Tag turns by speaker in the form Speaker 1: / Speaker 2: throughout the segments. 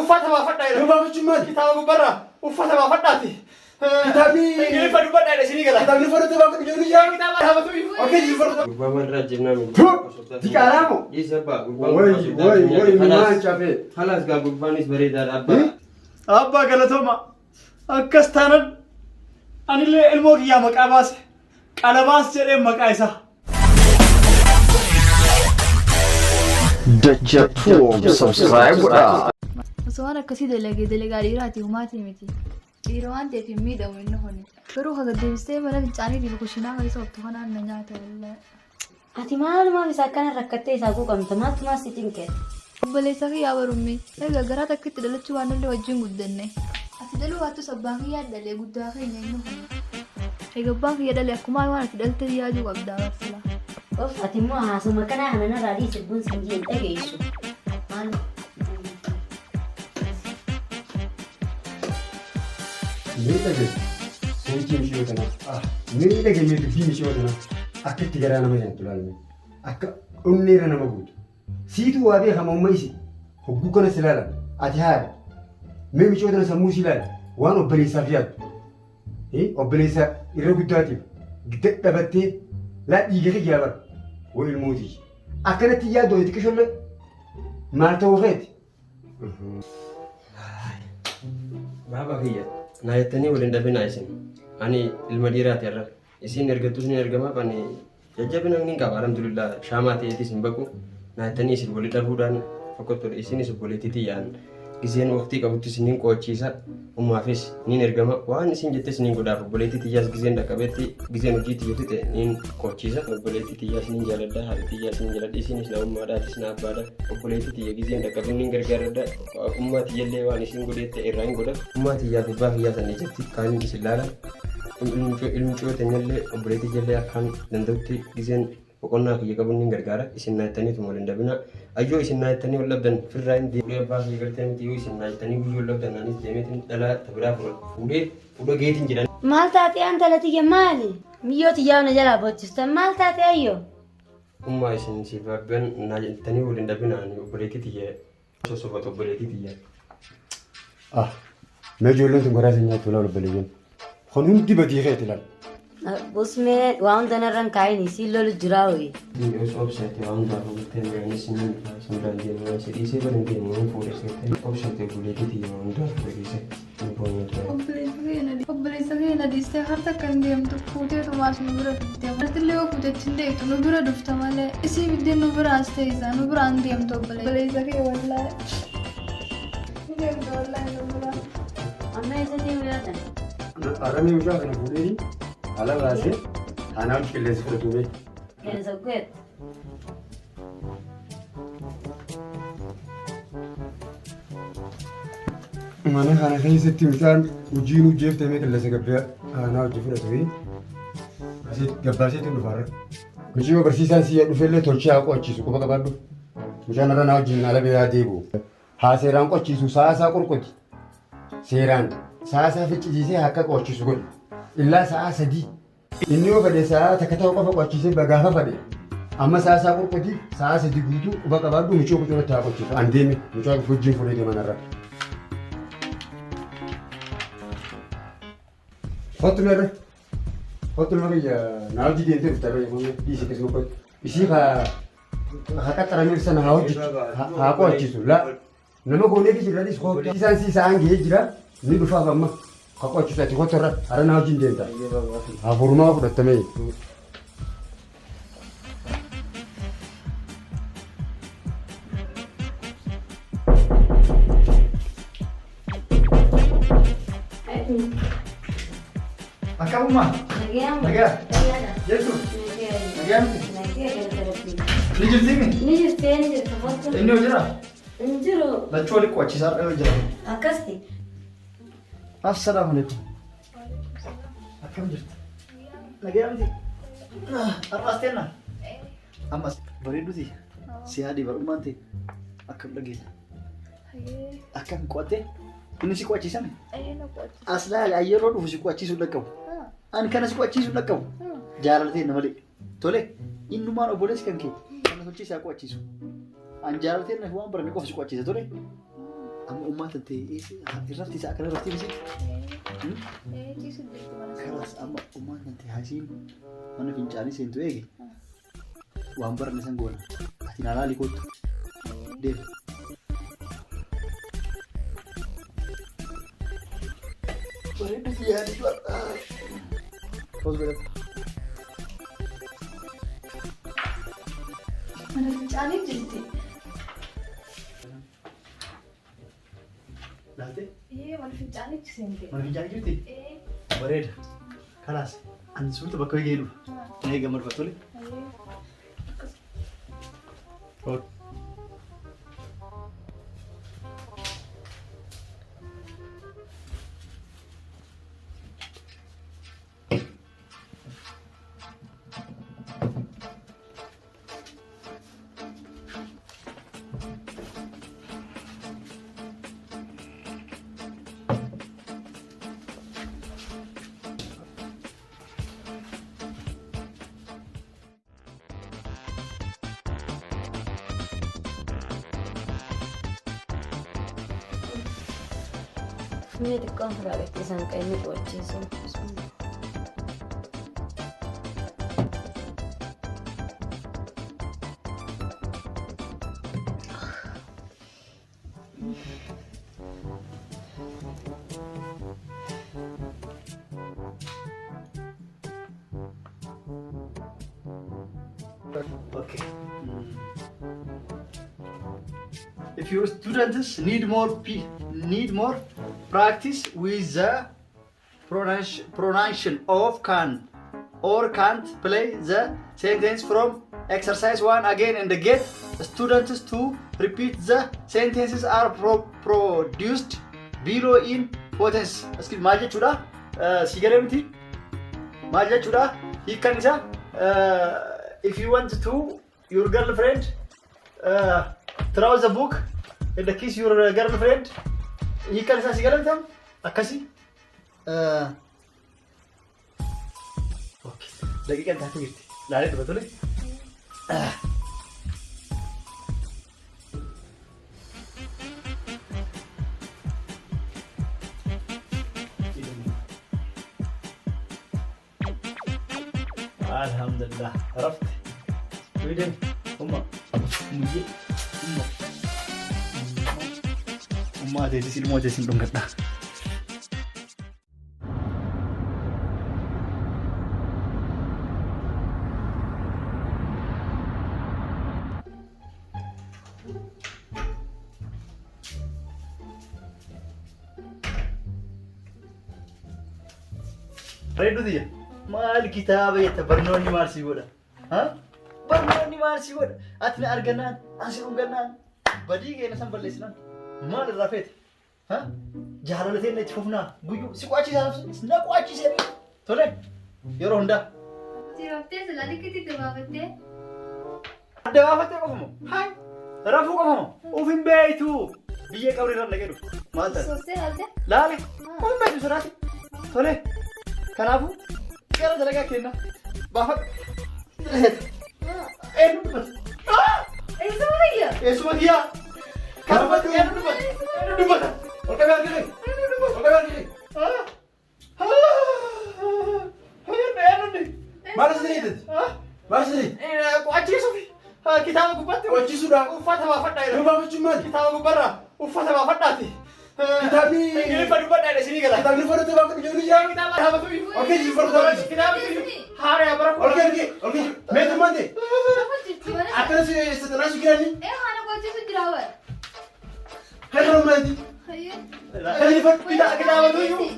Speaker 1: uffata baafadhaa jedha.
Speaker 2: Baafachuun maali?
Speaker 1: Kitaaba gubbarraa uffata baafadhaati.
Speaker 2: Kitaabni
Speaker 1: Ingiliffa dubbadhaa jedha isinii gala.
Speaker 2: kitaabni fudhatee baafadhu jedhu yaa.
Speaker 1: Kitaaba dhaabatu
Speaker 2: Okey jiru fudhatu.
Speaker 3: Gurbaan irraa jennaan.
Speaker 2: Diqaalaa moo?
Speaker 3: Isa abbaa gurbaan.
Speaker 2: Way maan caafee.
Speaker 3: Halas gaa gurbaanis bareedaadha abbaa.
Speaker 1: Abbaa galatooma. Akkas taanan anillee ilmoo kiyyaa maqaa baase. Qalabaas jedhee maqaa isaa.
Speaker 4: Dajjatuun subscribe godhaa.
Speaker 5: Osoo waan akkasii dalagaa dhiiraati humaatii miti. Dhiira waan ta'eef hin miidhamu inni kun. Garuu haga deebistee mana fincaaniitiif kushinaa keessa ooftu kanaan na nyaata wallee.
Speaker 6: Ati maalumaaf isa akkana rakkattee isaa quuqamta maaltu maas itti hinqeeta?
Speaker 5: Obboleessa kiyyaa barummii egaa garaa takkitti dhalachuu waan illee wajjin guddanne. Ati dhaluu waattus abbaan kiyyaa dhalee guddaa keenya inni kun. Egaa abbaan kiyya dhalee akkuma waan ati dhalte yaaduu qabdaa barfila.
Speaker 6: Of ati immoo haasuma kanaa kana raadii sirbuun sinjii hin dhageessu. Maal?
Speaker 2: Miidhage seetii mishii kana miidhage miidhagdii mishii kana akka itti garaa nama nyaattu laalme akka onneera nama guutu siitu waa beekama umma isi hogguu kana si laala ati haadha mee mishii kana sammuu si laala waan obboleessaaf yaaddu obboleessa irra guddaatiif dadhabattee laa dhiiga kiyyaa bara waa ilmootii akkanatti yaaddu ati qisholle maal ta'uu feeti?
Speaker 3: Baaba kiyya. Naayatanii waliin dhabinaa isin. Ani ilma dhiiraati irra. Isin ergattus ni ergamaaf ani jajjabina ni qaba alhamdulillah shaamaa ta'eetis hin baqu. Naayatanii isin walii dhabuudhaan fakkattoodha isinis obboleettiitii yaa'an. Giseen waqtii qabuttis ni qo'achiisa. Ummaafis ni ergama. Waan isin jettes ni godhaaf obboleettiitiyyaas giseen dhaqqabeetti giseen hojiitti yoo ta'e ni qo'achiisa. Obboleettiitiyyaas ni jaaladha. Haadhatiyyaas ni jaaladha. Isinis na ummaadhaatis na abbaadha. Obboleettitiyya giseen dhaqqabee ni gargaaradha. Ummaatiyyallee waan isin godheette irraa hin godha. Ummaatiyyaa fi baafiyyaa sana ijatti kaan isin laala. Ilmi cooteenyallee obboleettiyyallee akkaan danda'utti giseen boqonnaa kiyya qabuun ni gargaara. Isin naayattaniitu waliin dhabina. Ayyoo isin naayattanii wal dhabdan firraa hin deebi'ee abbaa kiyya gartee miti yoo isin naayattanii guyyoo wal dhabdan anis deemeetiin dhalaa tabiraa fuudhee geetiin jedhan.
Speaker 6: Maal taate antala tiyya maali? Miyyoo tiyyaa na jalaa boochistan maal taate ayyoo?
Speaker 3: Ummaa isin siif abban naayattanii waliin dhabina obboleettii tiyya sosobatu obboleettii tiyya.
Speaker 2: Mee ijoolleen tun garaa isin nyaattu laala obboleeyyan. Kun hundi badii keeti laala.
Speaker 6: Busmee waa hunda narraan kaayini si lolu jiraa hoyi.
Speaker 3: Jos obsete waan gaafa guuteen anis ni sambal deemaa si dhiisee barin deemaa fuudhee obsete buleetii tiyya waan gaafa fuudhee ni boonyatu.
Speaker 5: Obboleessa keenya dhiistee harta kan deemtu fuutee tumaas nu bira fiddee martillee yoo fuuteetiin deemtu nu bira dhufta malee isii biddeen nu biraan teessaa nu biraan deemtu obboleessa kee wallaahi. Ni deemtu wallaahi nu biraan.
Speaker 6: Amma isa deemu yaatan?
Speaker 2: Aramee bishaan kana fuudhee ala baasee anaan qilleensi fudhatume.
Speaker 6: Qilleensa guyyaatti.
Speaker 2: Mana kana keessatti midhaan hojiin hojjeeftamee qilleensa gabbee aanaa hojii fudhatu gabbaaseetiin dhufaarra. Mijii barsiisaan siyya dhufellee tolchee haa qo'achiisu quba qabaadhu. Bishaan irra naa wajjin ala bee haa deebi'u. Haa seeraan qo'achiisu sa'aasaa qurquti. Seeraan sa'aasaa ficcisiisee akka qo'achiisu godhu. Illaa sa'a sadii. Inni yoo fedhe sa'a takka ta'u qofa qo'achiisee gaafa fedhe. Amma sa'aasaa qurquti sa'a sadii guutuu quba qabaadhu michoo quxurratti haa qo'achiisu. An deeme michoo hojiin fudhee deeman irra. Kottu meerre? Kottu nama kiyya naa hojii deemtee dhuftaa baay'ee dhiisee keessuma kottu. Ishii haa qaxaramee sana haa hojjechu haa qo'achiisu. Nama goonee fi jiraanis kottu. Isaan siisaan gahee jira ni dhufaaf amma. Haa qo'achiisu ati kottu irra hara naa hojiin deemta. Haa furumaa fudhattamee.
Speaker 1: Akkamitti? Nagaa. Jechuun. Nagaa miti. Ni jirti mi?
Speaker 6: Ni jirtee ni jirta foto.
Speaker 1: Inni hoo jira?
Speaker 6: Hin jiru.
Speaker 1: Lachuu waliin qo'achiisaa dhahee jira.
Speaker 6: Akkasti.
Speaker 1: Assalaamu alaikum. Akkam jirti? Nagaa miti? Har'aas teennaa? Ammas bareeduuti. Si haadhi bar'ummaan ta'e akkam dhageenya? Akkam qo'attee? Inni si qo'achiisame? As laala yeroo dhufu si qo'achiisuu dhaqqabu. Ani kana si qo'achiisuu dhaqqabu. Jaalatee nama malee. Tole innumaan obboleessi kan kee kana sochii isaa qo'achiisu. An jaalatee waan barane qofa si qo'achiisa tole. Amma ummata ta'e irratti isa akkana irratti bisi. Karas amma ummata ta'e hasiin mana fincaanii seentu eege. Waan barne san goona. Ati naalaalii kottu. Deema. Bareedu si yaadi dha. Pos godhata.
Speaker 5: Mana fincaanii jirti.
Speaker 1: Laalte?
Speaker 5: Mana fincaanii seente.
Speaker 1: Mana fincaanii jirti? Bareeda. Kanaas ani suurta bakka hojii jedhu. Ni eegama dhufa tole.
Speaker 6: Ini xiqqoon firaarratti isaan qayyee qo'achiisu.
Speaker 1: Okay. If your students need more practice with the pronunciation of can or can't, play the sentence from exercise 1 again and get students to repeat the sentences are produced below in potence. Aski maal jechuudha? Sigareemti maal jechuudha? Hiikkan isa if you want to your girlfriend throw the book and kiss your girlfriend, hiikkan isa sigareemtam akkasi. Okay. Daqiiqaan taatee jirti. Laalee dhufa tole. Alhamdulillah. عرفت. ويدن أمّا تيجي الموت تيجي دون كذا. Ready dia? Mal kitab يتبرنوني مارسي ولا ها برنوني مارسي ولا أتنا أرجنان أنسي أرجنان بدي كي نسمع باللسان مال الرافد ها جهالتين نتفوفنا بيجو سكواتشي سامس نكواتشي سامي تولى يروحندا
Speaker 5: تيروتة سلالي كتير دبابته
Speaker 1: دبابته كفمو هاي رافو كفمو وفين بيتو بيجي كوري ران لقيتو مال ده
Speaker 5: سوسة هذا
Speaker 1: لا لا وفين بيتو سراتي تولى كنافو كيرا تلاقي كنا بافك إيه نبض
Speaker 5: إيش هو هي
Speaker 1: إيه سوى هي كنافو إيه نبض نبض وكذا كذي وكذا كذي
Speaker 2: Mana sedikit? Mana sedikit?
Speaker 1: Kuaci Sofi. Kita mau kubat.
Speaker 2: Kuaci sudah.
Speaker 1: Ufat sama Fat dah.
Speaker 2: Rumah cuma.
Speaker 1: Kita mau kubara. Ufat sama Fat dah.
Speaker 2: Kita ni.
Speaker 1: Ini pada kubat dari sini kan?
Speaker 2: Kita ni pada tu bakal jadi jam.
Speaker 1: Kita mau tu.
Speaker 2: Okey, jadi pada tu.
Speaker 1: Kita mau tu. Hari apa?
Speaker 2: Okey. Metu mandi.
Speaker 5: apa cerita mana
Speaker 2: Akan setelah sekian ni.
Speaker 5: mana kau cerita jerawat
Speaker 2: Hai kalau mandi.
Speaker 5: iya
Speaker 2: Hai Fat.
Speaker 1: Kita mau tu.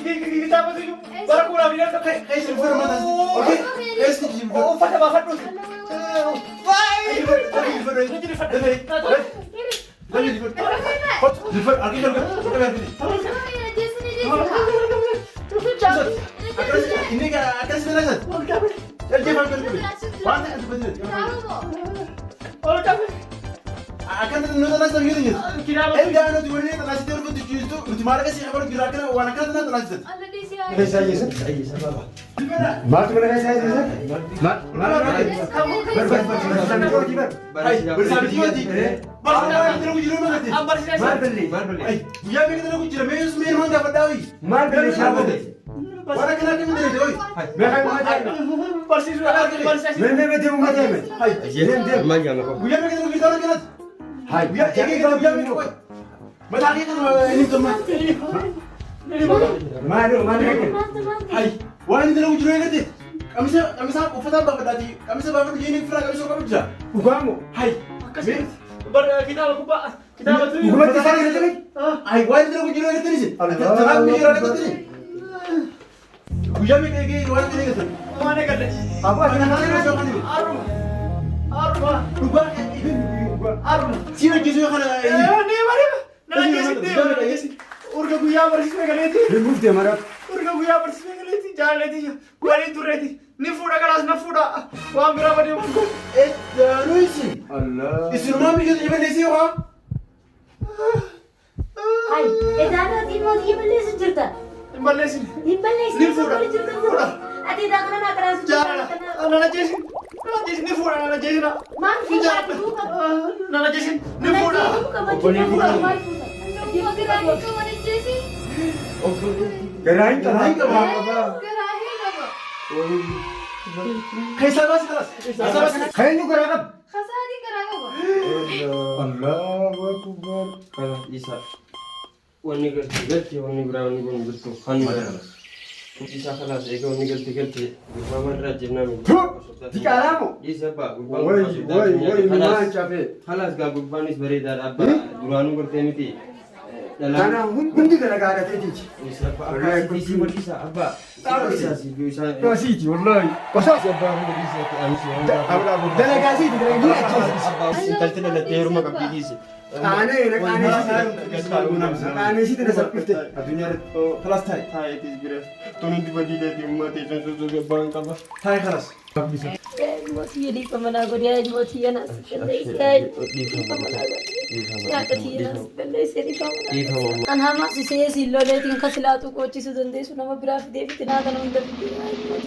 Speaker 1: Kita mau tu. Baru pulang dia tu.
Speaker 2: Hai sebentar mandi. Okey. Hai sedikit.
Speaker 1: Ufat sama Fat tu. Bye.
Speaker 2: Jadi Fat. Jadi Fat. Hot. Jadi Fat. Okey kalau kita mandi.
Speaker 5: iya dia sendiri
Speaker 2: Ini kan akan sebentar saja. Jadi Fat betul. Mana itu betul?
Speaker 5: tahu kok
Speaker 1: Orang kami.
Speaker 2: Akan nonton nasi lagi ni.
Speaker 1: Kita mau.
Speaker 2: Enggak ada di mana nasi terus tu jual tu. Di mana sih kalau kira-kira wanita nonton nasi.
Speaker 5: ada di sini
Speaker 2: Saya apa? Maaltu mana keessa isa? Maal? Waan inni lagu jiru eegate kamisa uffata baafadhaati kamisa baafadhu jeenii firaa kamisa qabu jira dhugaamu hay akkasii kitaaba kubbaa kitaaba turii gubbatti isaa eegate hay waan inni lagu jiru eegate nisi tanaa miira eegate guyyaa miidha eegee waan inni eegate waan eegate abbaa kana kana kana aruma dhugaa aruma si hojjetu kana ni mari na jeesi urga guyyaa barsiisuu eegaleeti remuufte mara urga guyyaa barsiisuu eegaleeti jaalleeti waliin turreeti ni fuudha galaas na fuudha waan biraa badee waan kun eddaanuu isin isinumaa biyyoota jaballeesii waa
Speaker 6: Hai, edaanootiin mootii balleessu jirta.
Speaker 5: hin balleessin
Speaker 6: Ni balleessu
Speaker 5: ni fuudha
Speaker 6: jirta. Ati edaa kana naa qaraasu
Speaker 5: jaalala nana jeesin ni fuudha nana jeesina
Speaker 6: Maal fuudhaati duuba?
Speaker 5: nana jeesin ni fuudha
Speaker 2: Garaa hin qaba.
Speaker 5: Keessa baasi kalas
Speaker 2: Kan eenyu garaa qaba?
Speaker 3: Allahu Akbar. Kana isa. Wanni galti wanni biraa wanni kun birtu kan mala. Isa kalas eega wanni galti mama irraa jennaan.
Speaker 2: Diqaalaamo.
Speaker 3: Isa ba
Speaker 2: Woi maan cafe.
Speaker 3: kalas gaa gubbaanis bareedaadha abba duraanuu gortee miti.
Speaker 2: Kana hundi dalagaa dhateetiiti.
Speaker 3: Isa ba akkasii mul'isa abba. Isa si bisa.
Speaker 2: Kasiiti wallahi. Qosaas
Speaker 3: Abba hundi isa amsi.
Speaker 2: dalagaa siiti dalagaa ajjeesi.
Speaker 3: Abba intalti dhalattee heeruma qabdiidhiisi.
Speaker 2: Qaaneesiiti na salphifte.
Speaker 1: Addunyaa kalas taa'e.
Speaker 3: Taayitis bira. Tunuti badiileeti uummatee sun sun gabbaan qaba.
Speaker 1: Taa'e kalas.
Speaker 6: Mootii dhiifa manaa godhaa mootii yanas balleessaa nyaata tiyanas balleessee dhiifa manaa. An hamaa sisee siilloleetiin kasilaatu qochiisuu dandeessu nama biraa fidee fitinaa kana hunda fidee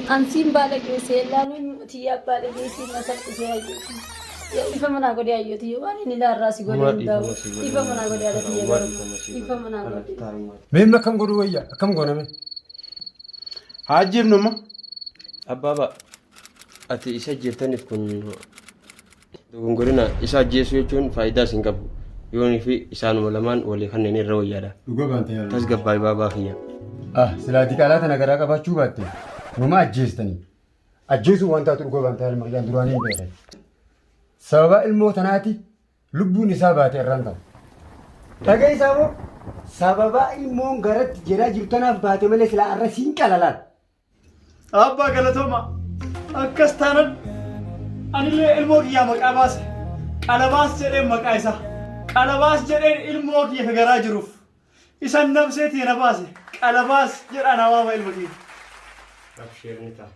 Speaker 6: an siin baala geessee laanuun mootii baala geessee na salphisee hayyooti. Dhiifa manaa godhaa hayyooti waan inni laarraa si godhee hundaa'u dhiifa manaa godhaa dhatii yeroo dhiifa manaa godhaa.
Speaker 2: Meemma akkam godhuu wayya akkam gooname.
Speaker 1: Haajjiif nama.
Speaker 3: Abbaaba ati isa jirtaniif kun dogongorina isa ajjeesuu jechuun faayidaa isin qabu. Yoonii fi isaanuma lamaan walii kanneen irra wayyaadha.
Speaker 2: Dhugaa baantee yaala.
Speaker 3: Tasgabbaa'ii baabaa kiyya.
Speaker 2: Silaatii qaalaa tana garaa qabaachuu baatte numa ajjeestanii. Ajjeesuu waan taatu dhugaa baantee yaala maqaan duraanii hin beekan. Sababa ilmoo tanaati lubbuun isaa baate irraan ta'u. Dhagaa isaa moo sababa ilmoon garatti jedhaa jirtu tanaaf baate malee silaa arra siin qalalaan.
Speaker 5: abbaa galatooma akkas taanan anillee ilmoo kiyyaa maqaa baase qalabaas jedheen maqaa isaa qalabaas jedheen ilmoo kiyya garaa jiruuf isan nabseetii na baase qalabaas jedhaan hawaama ilma kiyya.
Speaker 3: Absheerni ta'a.